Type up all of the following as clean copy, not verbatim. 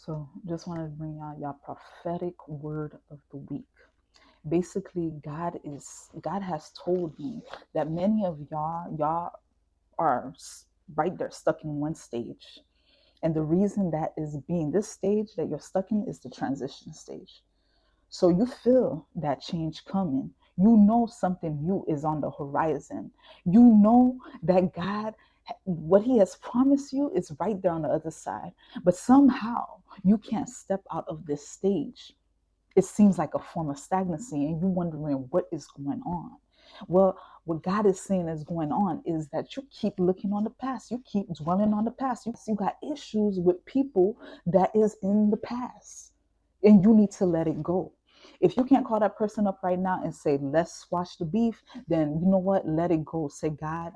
So just want to bring out your prophetic word of the week. Basically, God has told me that many of y'all are right there stuck in one stage. And the reason that is being this stage that you're stuck in is the transition stage. So you feel that change coming. You know something new is on the horizon. You know that God, what He has promised you is right there on the other side. But somehow you can't step out of this stage. It seems like a form of stagnancy, and you're wondering what is going on. Well, what God is saying is going on is that you keep looking on the past. You keep dwelling on the past. You got issues with people that is in the past, and you need to let it go. If you can't call that person up right now and say, let's squash the beef, then you know what? Let it go. Say, God,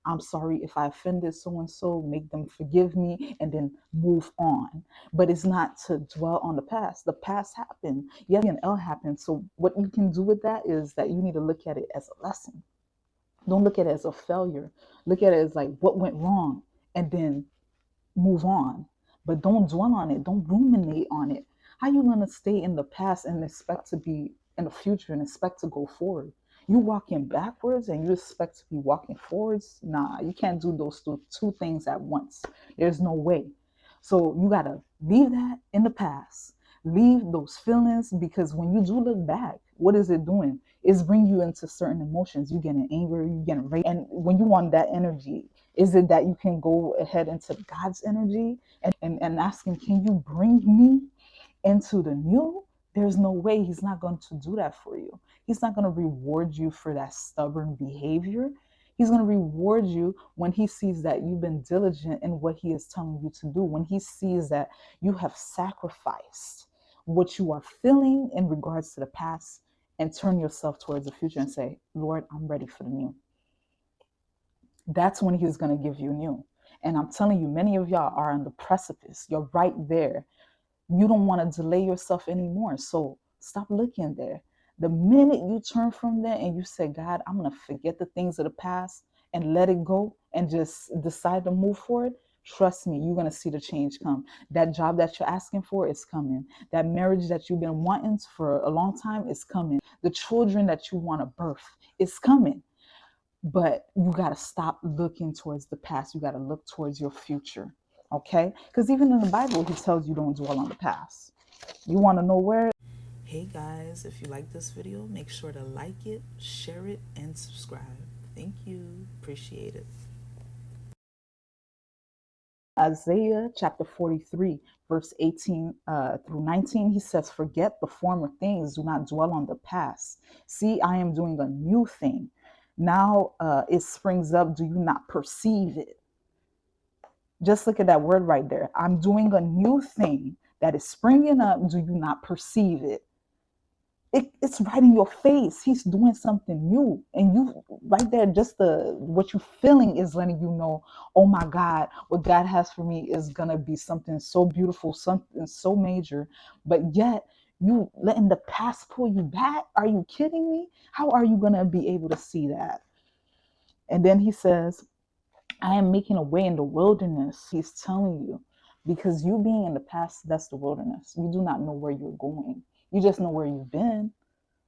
I'm sorry if I offended so and so, make them forgive me, and then move on. But it's not to dwell on the past. The past happened. Yeah, an L happened. So what you can do with that is that you need to look at it as a lesson. Don't look at it as a failure. Look at it as like what went wrong, and then move on. But don't dwell on it. Don't ruminate on it. How you gonna stay in the past and expect to be in the future and expect to go forward? You walking backwards and you expect to be walking forwards? Nah, you can't do those two things at once. There's no way. So you gotta leave that in the past. Leave those feelings, because when you do look back, what is it doing? It's bring you into certain emotions. You getting angry, you getting rage, and when you want that energy, is it that you can go ahead into God's energy and ask Him, can you bring me into the new? There's no way. He's not going to do that for you. He's not going to reward you for that stubborn behavior. He's going to reward you when He sees that you've been diligent in what He is telling you to do, when He sees that you have sacrificed what you are feeling in regards to the past and turn yourself towards the future and say, Lord, I'm ready for the new. That's when He's going to give you new. And I'm telling you, many of y'all are on the precipice. You're right there. You don't want to delay yourself anymore. So stop looking there. The minute you turn from there and you say, God, I'm going to forget the things of the past and let it go and just decide to move forward, trust me, you're going to see the change come. That job that you're asking for is coming. That marriage that you've been wanting for a long time is coming. The children that you want to birth is coming. But you got to stop looking towards the past. You got to look towards your future. Okay? Because even in the Bible, He tells you don't dwell on the past. You want to know where? Hey guys, if you like this video, make sure to like it, share it, and subscribe. Thank you. Appreciate it. Isaiah chapter 43, verse 18 through 19, he says, forget the former things, do not dwell on the past. See, I am doing a new thing. Now it springs up, do you not perceive it? Just look at that word right there. I'm doing a new thing that is springing up, do you not perceive it? It's right in your face. He's doing something new, and you right there, just the what you're feeling is letting you know, oh my God, what God has for me is gonna be something so beautiful, something so major. But yet you letting the past pull you back. Are you kidding me? How are you gonna be able to see that? And then he says, I am making a way in the wilderness. He's telling you, because you being in the past, that's the wilderness. You do not know where you're going. You just know where you've been.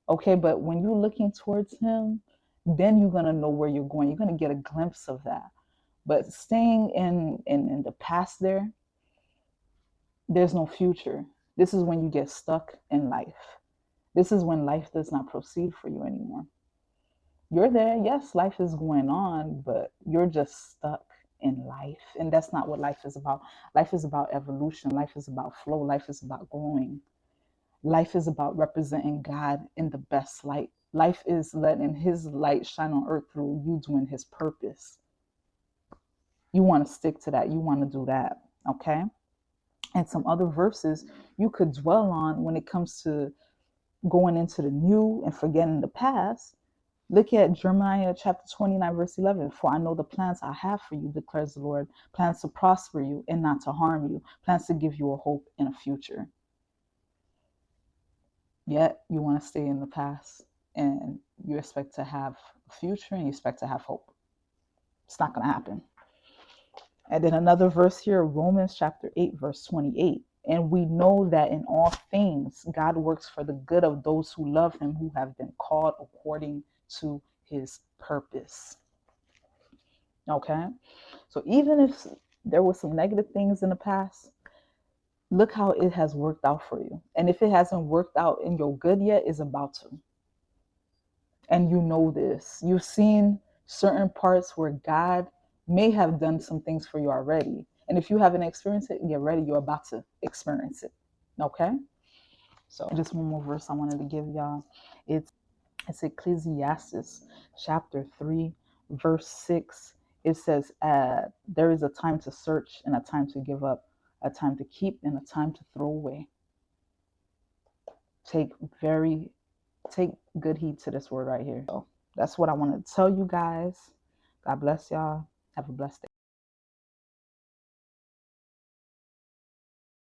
Okay, but when you're looking towards Him, then you're gonna know where you're going. You're gonna get a glimpse of that. But staying in the past there's no future. This is when you get stuck in life. This is when life does not proceed for you anymore. You're there, yes, life is going on, but you're just stuck in life. And that's not what life is about. Life is about evolution, life is about flow, life is about growing. Life is about representing God in the best light. Life is letting His light shine on earth through you doing His purpose. You want to stick to that. You want to do that. Okay. And some other verses you could dwell on when it comes to going into the new and forgetting the past. Look at Jeremiah chapter 29, verse 11. For I know the plans I have for you, declares the Lord, plans to prosper you and not to harm you, plans to give you a hope and a future. Yet you want to stay in the past and you expect to have a future and you expect to have hope. It's not going to happen. And then another verse here, Romans chapter 8, verse 28. And we know that in all things, God works for the good of those who love him, who have been called according to his purpose. Okay? So even if there was some negative things in the past, look how it has worked out for you. And if it hasn't worked out in your good yet, it's about to. And you know this. You've seen certain parts where God may have done some things for you already. And if you haven't experienced it, get ready. You're about to experience it. Okay? So just one more verse I wanted to give y'all. It's Ecclesiastes chapter 3, verse 6. It says, there is a time to search and a time to give up, a time to keep and a time to throw away. Take good heed to this word right here. So that's what I wanted to tell you guys. God bless y'all. Have a blessed day.